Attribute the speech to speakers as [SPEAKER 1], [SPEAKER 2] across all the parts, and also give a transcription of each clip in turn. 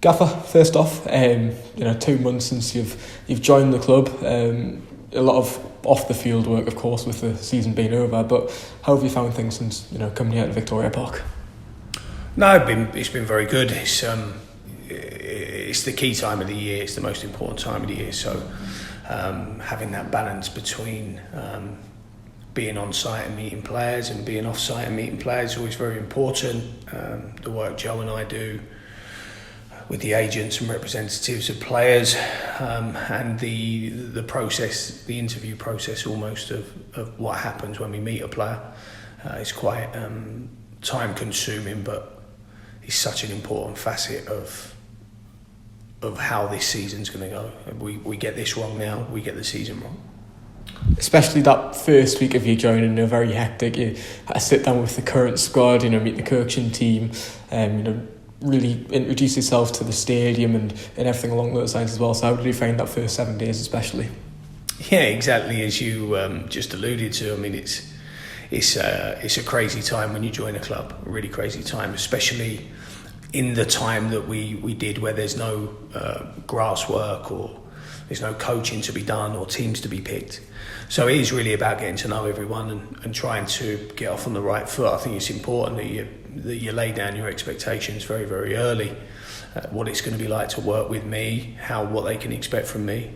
[SPEAKER 1] Gaffer, first off, 2 months since you've joined the club. A lot of off the field work, of course, with the season being over. But how have you found things since coming here to Victoria Park?
[SPEAKER 2] No, it's been very good. It's the key time of the year. It's the most important time of the year. So having that balance between being on site and meeting players and being off site and meeting players is always very important. The work Joe and I do with the agents and representatives of players, and the process, the interview process almost of what happens when we meet a player, is quite time consuming, but it's such an important facet of how this season's going to go. We get this wrong now, we get the season wrong.
[SPEAKER 1] Especially that first week of you joining, very hectic. You had to sit down with the current squad, meet the coaching team, really introduce yourself to the stadium and everything along those lines as well. So how did you find that first 7 days especially?
[SPEAKER 2] Yeah, exactly as you just alluded to. I mean, it's a crazy time when you join a club, a really crazy time, especially in the time that we did, where there's no grass work or there's no coaching to be done or teams to be picked. So it is really about getting to know everyone and trying to get off on the right foot. I think it's important that you lay down your expectations very, very early. What it's going to be like to work with me, what they can expect from me.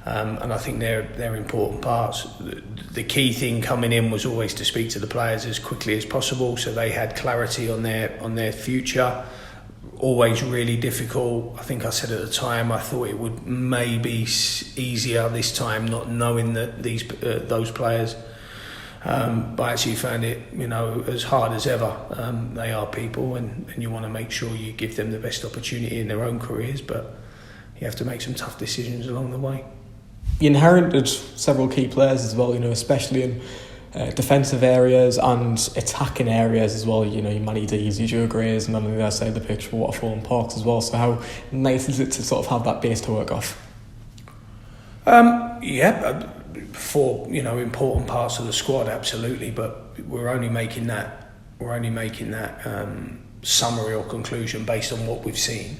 [SPEAKER 2] And I think they're important parts. The key thing coming in was always to speak to the players as quickly as possible, so they had clarity on their future. Always really difficult. I think I said at the time I thought it would maybe easier this time, not knowing that those players. But I actually found it, as hard as ever. They are people, and you want to make sure you give them the best opportunity in their own careers, but you have to make some tough decisions along the way.
[SPEAKER 1] You inherited several key players as well, especially in defensive areas and attacking areas as well. Your Manny D's, your Joe Grays, and on the other side of the pitch, Waterfall and Parks as well. So how nice is it to sort of have that base to work off? For important parts of the squad, absolutely. But we're only making that summary or conclusion based on what we've seen.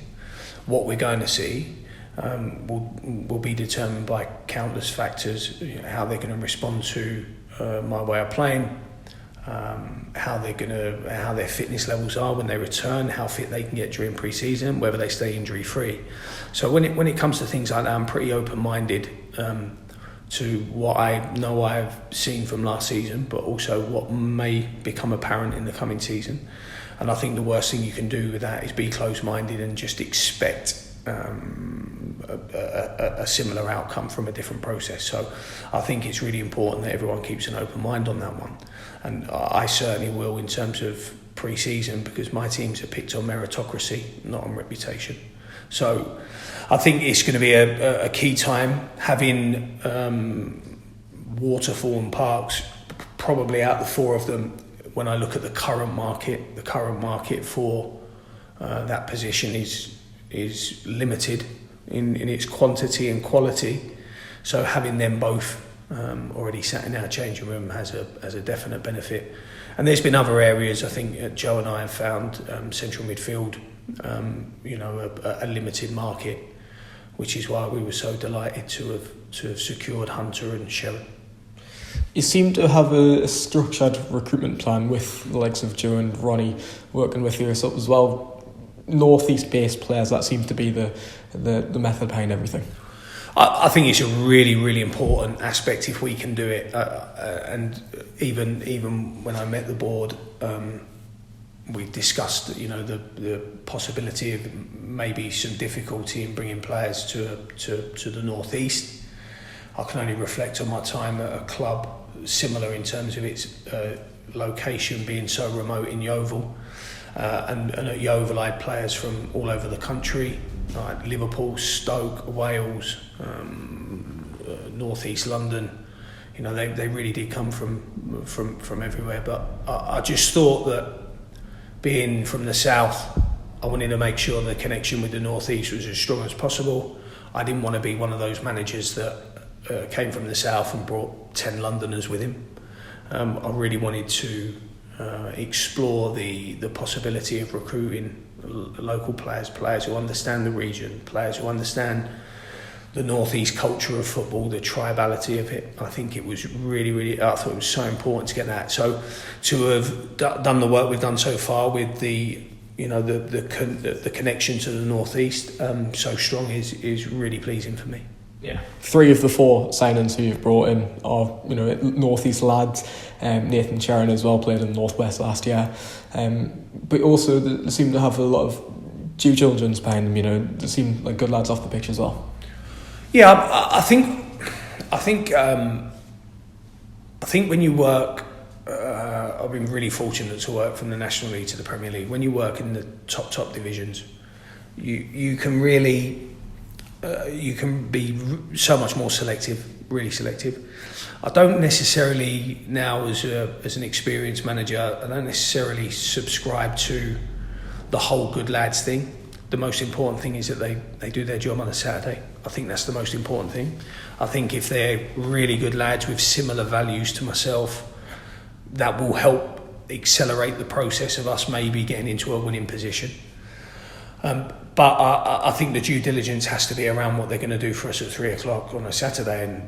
[SPEAKER 1] What we're going to see will be determined by countless factors. How they're going to respond to my way of playing, how their fitness levels are when they return, how fit they can get during pre-season, whether they stay injury free. So when it comes to things like that, I'm pretty open-minded to what I know I've seen from last season, but also what may become apparent in the coming season. And I think the worst thing you can do with that is be close-minded and just expect a similar outcome from a different process. So I think it's really important that everyone keeps an open mind on that one, and I certainly will in terms of pre-season, because my teams are picked on meritocracy, not on reputation. So I think it's going to be a key time. Having Waterfall and Parks, probably out the four of them, when I look at the current market for that position is limited in its quantity and quality. So having them both already sat in our changing room has a definite benefit. And there's been other areas. I think Joe and I have found central midfield, a limited market, which is why we were so delighted to have secured Hunter and Sherrin. You seem to have a structured recruitment plan with the likes of Joe and Ronnie working with you as well. Northeast-based players, that seems to be the method behind everything.
[SPEAKER 2] I think it's a really, really important aspect if we can do it. And even when I met the board, we discussed, the possibility of maybe some difficulty in bringing players to the northeast. I can only reflect on my time at a club similar in terms of its location being so remote in Yeovil. And at Yeovil I had players from all over the country, like Liverpool, Stoke, Wales, North East London. They really did come from everywhere. But I just thought that being from the south, I wanted to make sure the connection with the North East was as strong as possible. I didn't want to be one of those managers that came from the south and brought 10 Londoners with him. I really wanted to explore the possibility of recruiting local players who understand the region, players who understand the northeast culture of football, the tribality of it. I think it was really, I thought it was so important to get that. So to have done the work we've done so far with the connection to the northeast so strong is really pleasing for me.
[SPEAKER 3] Yeah, 3 of the 4 signings who you've brought in are northeast lads. Nathan Sharon as well played in the northwest last year, but also they seem to have a lot of due diligence behind them. They seem like good lads off the pitch as well.
[SPEAKER 2] Yeah, I think when you work, I've been really fortunate to work from the National League to the Premier League. When you work in the top divisions, you can really you can be so much more selective, really selective. I don't necessarily now, as an experienced manager, I don't necessarily subscribe to the whole good lads thing. The most important thing is that they do their job on a Saturday. I think that's the most important thing. I think if they're really good lads with similar values to myself, that will help accelerate the process of us maybe getting into a winning position. But I think the due diligence has to be around what they're going to do for us at 3:00 on a Saturday. And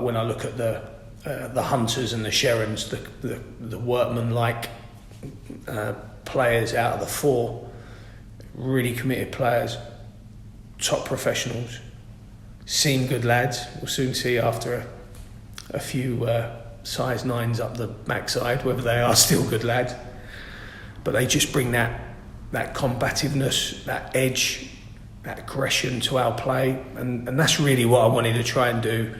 [SPEAKER 2] when I look at the Hunters and the Sherons, the workman-like players out of the 4, really committed players, top professionals, seem good lads. We'll soon see after a few size 9s up the backside whether they are still good lads. But they just bring that combativeness, that edge, that aggression to our play, and that's really what I wanted to try and do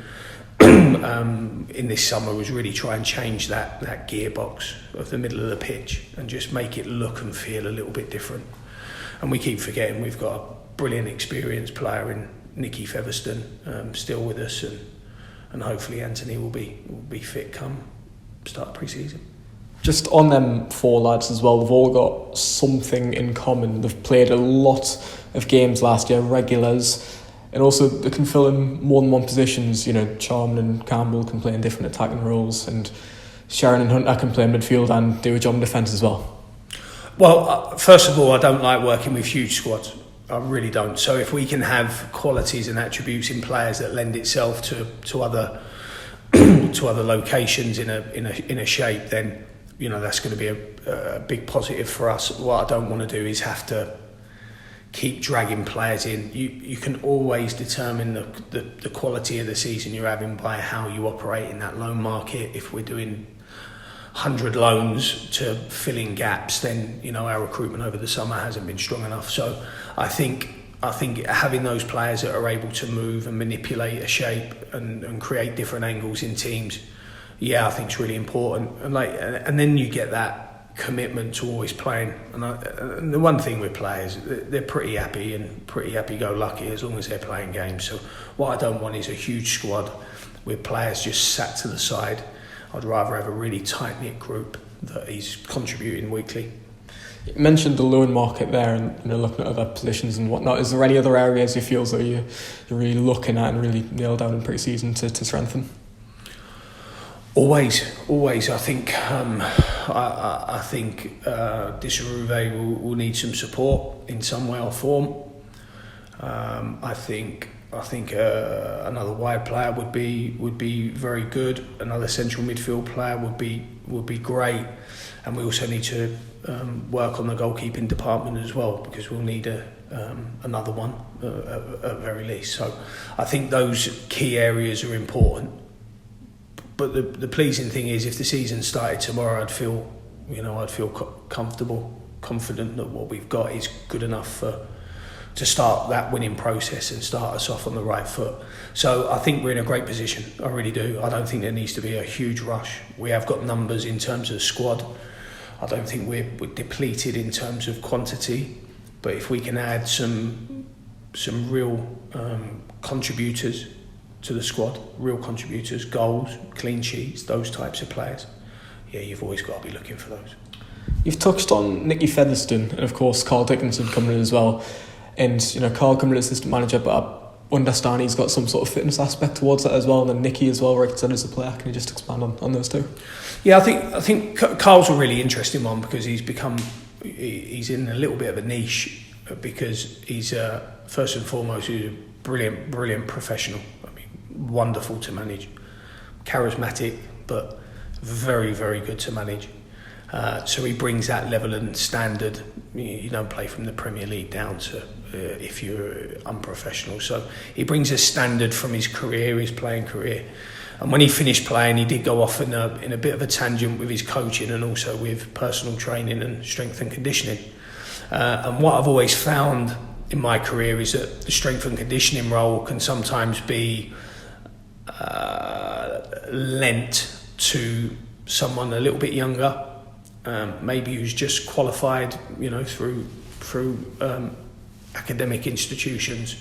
[SPEAKER 2] in this summer, was really try and change that gearbox of the middle of the pitch and just make it look and feel a little bit different. And we keep forgetting we've got a brilliant experienced player in Nicky Featherstone still with us, and hopefully Anthony will be fit come start pre-season.
[SPEAKER 3] Just on them 4 lads as well, they've all got something in common. They've played a lot of games last year, regulars, and also they can fill in more than one positions. Charman and Campbell can play in different attacking roles, and Sharon and Hunter can play in midfield and do a job in defence as well.
[SPEAKER 2] Well, first of all, I don't like working with huge squads. I really don't. So if we can have qualities and attributes in players that lend itself to other to other locations in a shape, then that's going to be a big positive for us. What I don't want to do is have to keep dragging players in. You can always determine the quality of the season you're having by how you operate in that loan market. If we're doing 100 loans to fill in gaps, then our recruitment over the summer hasn't been strong enough. So I think having those players that are able to move and manipulate a shape and create different angles in teams, I think it's really important. And then you get that commitment to always playing. And the one thing with players, they're pretty happy and pretty happy-go-lucky as long as they're playing games. So what I don't want is a huge squad with players just sat to the side. I'd rather have a really tight-knit group that is contributing weekly.
[SPEAKER 3] You mentioned the loan market there and looking at other positions and whatnot. Is there any other areas you feel that you're really looking at and really nail down in pre-season to strengthen?
[SPEAKER 2] Always. I think Dissarouve will need some support in some way or form. I think another wide player would be very good. Another central midfield player would be great, and we also need to work on the goalkeeping department as well, because we'll need another one at very least. So I think those key areas are important. But the pleasing thing is, if the season started tomorrow, I'd feel comfortable, confident that what we've got is good enough to start that winning process and start us off on the right foot. So I think we're in a great position. I really do. I don't think there needs to be a huge rush. We have got numbers in terms of squad. I don't think we're depleted in terms of quantity. But if we can add some real contributors to the squad, real contributors, goals, clean sheets, those types of players, you've always got to be looking for those.
[SPEAKER 3] You've touched on Nicky Featherstone and of course Carl Dickinson coming in as well. And Carl coming in as assistant manager, but understand he's got some sort of fitness aspect towards that as well, and then Nicky as well, represented as a player. Can you just expand on those two?
[SPEAKER 2] Yeah, I think Carl's a really interesting one because he's in a little bit of a niche because he's first and foremost he's a brilliant professional. I mean, wonderful to manage, charismatic, but very, very good to manage. So he brings that level and standard. You don't play from the Premier League down to if you're unprofessional. So he brings a standard from his playing career. And when he finished playing, he did go off in a bit of a tangent with his coaching and also with personal training and strength and conditioning. And what I've always found in my career is that the strength and conditioning role can sometimes be lent to someone a little bit younger, maybe who's just qualified, through academic institutions.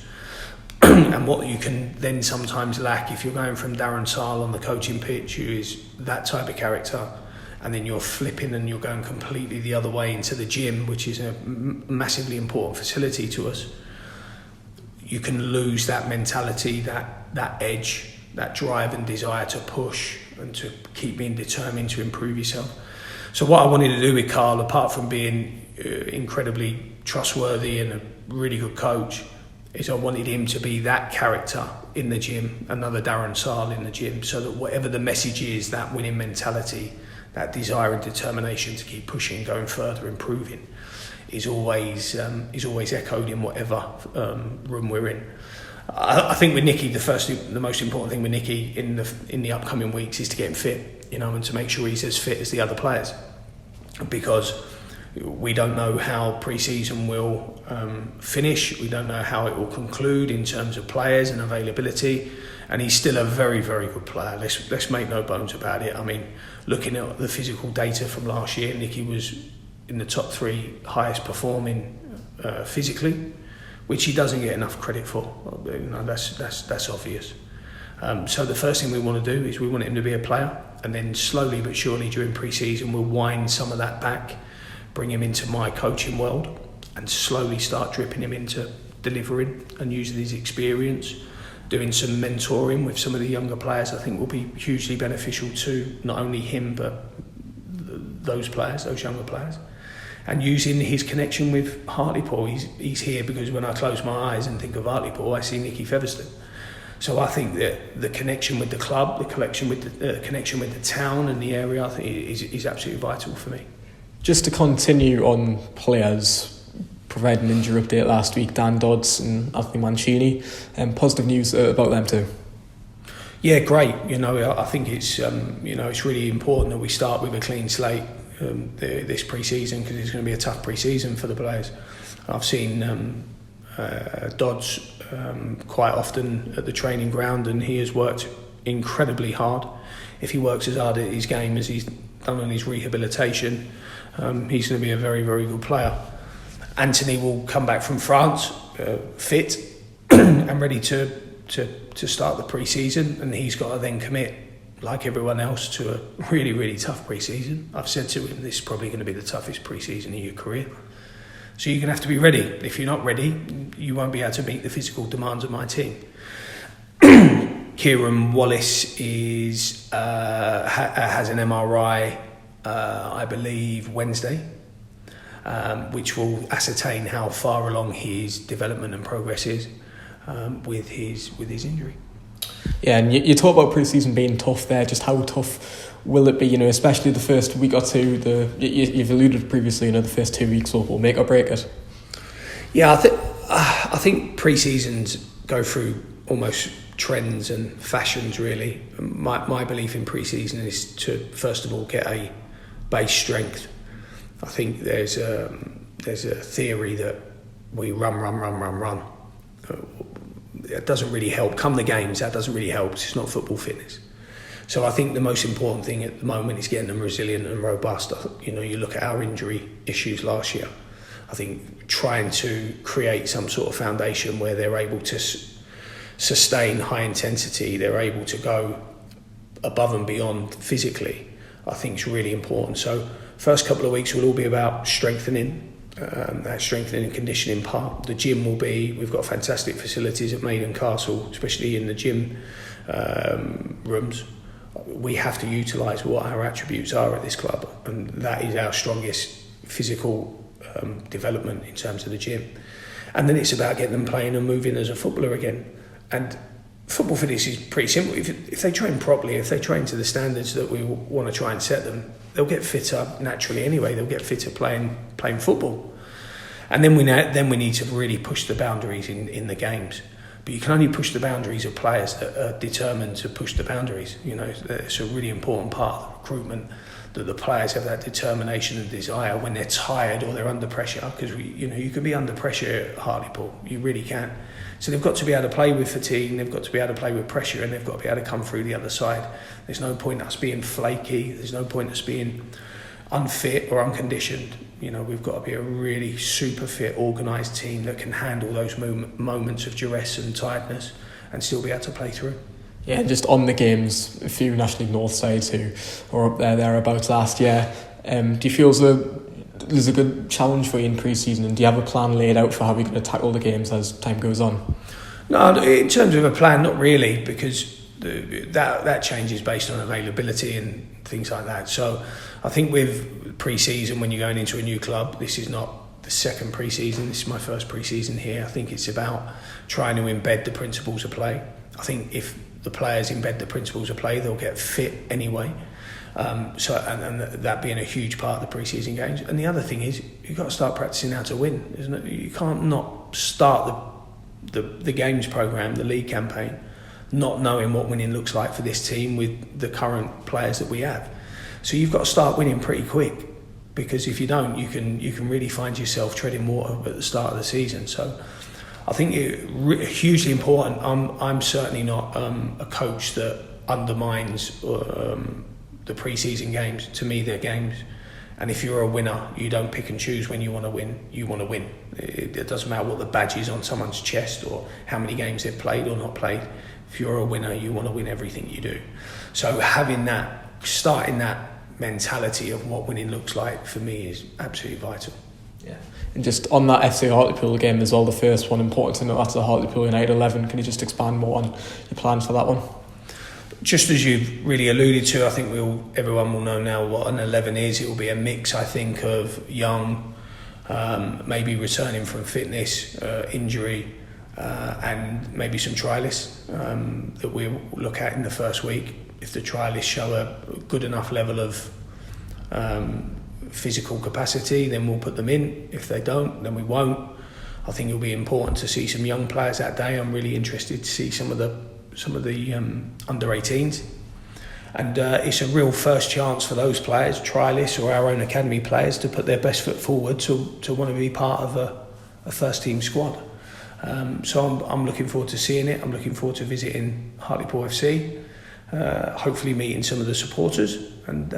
[SPEAKER 2] And what you can then sometimes lack if you're going from Darren Sarll on the coaching pitch, who is that type of character, and then you're flipping and you're going completely the other way into the gym, which is a massively important facility to us. You can lose that mentality, that edge, that drive and desire to push and to keep being determined to improve yourself. So what I wanted to do with Carl, apart from being incredibly trustworthy and a really good coach, is I wanted him to be that character in the gym, another Darren Sarll in the gym, so that whatever the message is, that winning mentality, that desire and determination to keep pushing, going further, improving, is always echoed in whatever room we're in. I think with Nicky, the most important thing with Nicky in the upcoming weeks is to get him fit, and to make sure he's as fit as the other players, because we don't know how pre-season will finish. We don't know how it will conclude in terms of players and availability. And he's still a very, very good player. Let's make no bones about it. I mean, looking at the physical data from last year, Nicky was in the top 3 highest performing physically, which he doesn't get enough credit for. That's obvious. So the first thing we want to do is we want him to be a player, and then slowly but surely during pre-season we'll wind some of that back, bring him into my coaching world, and slowly start dripping him into delivering and using his experience, doing some mentoring with some of the younger players. I think will be hugely beneficial to not only him but those younger players, and using his connection with Hartlepool. He's here because when I close my eyes and think of Hartlepool, I see Nicky Featherstone. So I think that the connection with the club, the connection with the town and the area, I think is absolutely vital for me.
[SPEAKER 3] Just to continue on players, provided an injury update last week, Dan Dodds and Anthony Mancini, and positive news about them too.
[SPEAKER 2] Yeah, great. I think it's it's really important that we start with a clean slate this pre-season, because it's going to be a tough pre-season for the players. I've seen Dodds quite often at the training ground, and he has worked incredibly hard. If he works as hard at his game as he's done on his rehabilitation, he's going to be a very, very good player. Anthony will come back from France fit and ready to start the pre-season, and he's got to then commit, like everyone else, to a really, really tough pre-season. I've said to him, this is probably going to be the toughest pre-season of your career. So you're going to have to be ready. If you're not ready, you won't be able to meet the physical demands of my team. Kieran Wallace has an MRI, I believe, Wednesday, which will ascertain how far along his development and progress is with his injury.
[SPEAKER 3] Yeah, and you talk about pre-season being tough there. Just how tough will it be, especially the first week or two? You've alluded previously, the first 2 weeks will make or break it.
[SPEAKER 2] Yeah, I think pre-seasons go through almost trends and fashions, really. My belief in pre-season is to, first of all, get a base strength. I think there's a theory that we run. It doesn't really help. Come the games, that doesn't really help. It's not football fitness. So I think the most important thing at the moment is getting them resilient and robust. You look at our injury issues last year. I think trying to create some sort of foundation where they're able to sustain high intensity, they're able to go above and beyond physically, I think is really important. So first couple of weeks will all be about strengthening,
[SPEAKER 1] that strengthening and conditioning part. The gym will be, we've got fantastic facilities at Maiden Castle, especially in the gym rooms. We have to utilise what our attributes are at this club, and that is our strongest physical development in terms of the gym. And then it's about getting them playing and moving as a footballer again. And football fitness is pretty simple. If they train properly, if they train to the standards that we want to try and set them, they'll get fitter naturally anyway. They'll get fitter playing football. And then we need to really push the boundaries in the games. But you can only push the boundaries of players that are determined to push the boundaries. You know, it's a really important part of recruitment, that the players have that determination and desire when they're tired or they're under pressure. Because you can be under pressure at Hartlepool, you really can. So they've got to be able to play with fatigue, and they've got to be able to play with pressure, and they've got to be able to come through the other side. There's no point us being flaky. There's no point us being unfit or unconditioned. You know, we've got to be a really super fit, organised team that can handle those moments of duress and tiredness and still be able to play through.
[SPEAKER 3] Yeah, just on the games, a few National League North sides who were up thereabouts last year. Do you feel there's a good challenge for you in pre-season, and do you have a plan laid out for how you're going to tackle the games as time goes on?
[SPEAKER 1] No, in terms of a plan, not really, because that changes based on availability and things like that. So I think with pre-season, when you're going into a new club, this is not the second pre-season, this is my first pre-season here. I think it's about trying to embed the principles of play. I think if the players embed the principles of play, they'll get fit anyway. So that being a huge part of the pre-season games. And the other thing is, you've got to start practicing how to win, isn't it? You can't not start the games programme, the league campaign, not knowing what winning looks like for this team with the current players that we have. So you've got to start winning pretty quick, because if you don't, you can really find yourself treading water at the start of the season. So I think it's hugely important. I'm certainly not a coach that undermines the pre-season games. To me, they're games, and if you're a winner, you don't pick and choose when you want to win. You want to win. It doesn't matter what the badge is on someone's chest or how many games they've played or not played. If you're a winner, you want to win everything you do. So starting that mentality of what winning looks like, for me, is absolutely vital.
[SPEAKER 3] Yeah. And just on that FC Hartlepool game as well, the first one, important to note, that's the Hartlepool United 11. Can you just expand more on your plans for that one?
[SPEAKER 1] Just as you've really alluded to, I think everyone will know now what an 11 is. It will be a mix, I think, of young, maybe returning from fitness, injury, and maybe some trialists that we'll look at in the first week. If the trialists show a good enough level of physical capacity, then we'll put them in. If they don't, then we won't. I think it'll be important to see some young players that day. I'm really interested to see some of the under 18s, and it's a real first chance for those players, trialists or our own academy players, to put their best foot forward to want to be part of a first team squad. So I'm looking forward to seeing it. I'm looking forward to visiting Hartlepool FC, hopefully meeting some of the supporters and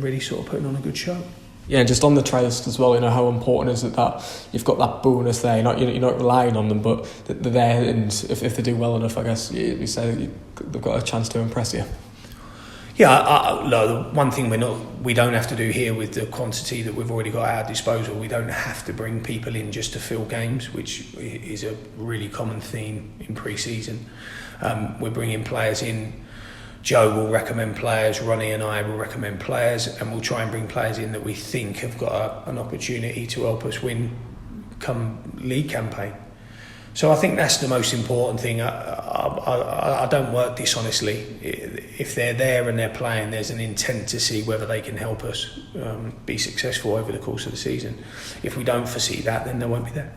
[SPEAKER 1] really sort of putting on a good show.
[SPEAKER 3] Yeah, just on the trialists as well, you know, how important is it that you've got that bonus there? You're not relying on them, but they're there, and if they do well enough, I guess you say they've got a chance to impress you.
[SPEAKER 1] Yeah, the one thing we don't have to do here with the quantity that we've already got at our disposal, we don't have to bring people in just to fill games, which is a really common theme in pre-season. We're bringing players in. Joe will recommend players, Ronnie and I will recommend players, and we'll try and bring players in that we think have got an opportunity to help us win come league campaign. So I think that's the most important thing. I don't work dishonestly. If they're there and they're playing, there's an intent to see whether they can help us be successful over the course of the season. If we don't foresee that, then they won't be there.